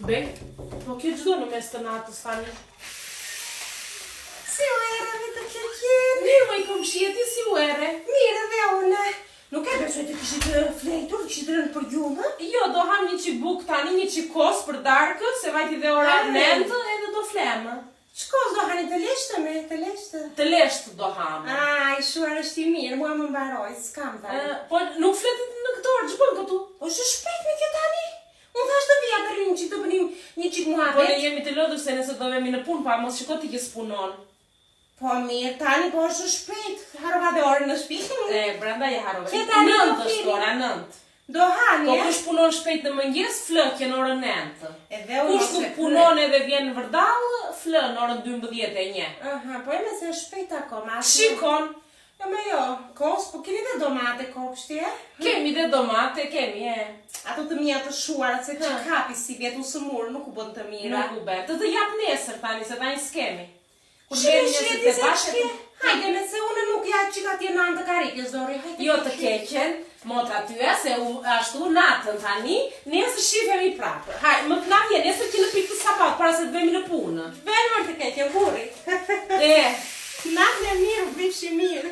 Bej, po kjo gjdo në mes të natës tani. Si u ere, vitë Kërqen? Mirë, më i kom shjeti, si u ere? Mirë dhe une. Nuk e besoj të kishit flejtur, të kishit rënë për gjumë? Jo, do ham një qik buk tani, një qik kos për darkë, se vajti dhe ora 9 edhe do flemë. Shkos do hani të leshtë me, të leshtë? Të leshtë do hamë. I shuar është i mirë, mua më mbaroj, s'kam tani. Po nuk fletit në këtë orë, që bën këtu? Po që shpejt me kjo tani? Unë thash të vija të rinë që të bënim një qik muhabet. Po ne jemi të lodhur se nëse do vemi në punë, pa mos shiko ti që s'punon. Po mirë, tani po është shpejt, harova dhe orën në shpinë. Brenda je harove. Që tani do 9 është ora, 9. Do hani, Po kush punon shpejt në mëngjes, flëkje në orën 9. Edhe unë Kush nuk punon edhe vjen në vërdall, flë në orën 12:01. Aha, po e me se shpejt akoma. Shikon. Jo me jo, kos, po keni dhe domate kopshti, e? Kemi dhe domate, kemi, Ato të mija të shuarat, se që kapi si vjetu së murë, nuk u bën të mira. Nuk u bën. Të jap nesër tani, se tani s'kemi. Shqeti se qke? Hajde me se une nuk ja qika tje në të karike, Zori. Jo të keqen, motra tyja, se ashtu natën tani, nesër shifemi prapë. Hajde, më t'na vjen, nesër që në pikë të sabat, para se të vemi në punë. Venë mërë të keqen, burri. E, Natën e mirë, vipshi mirë.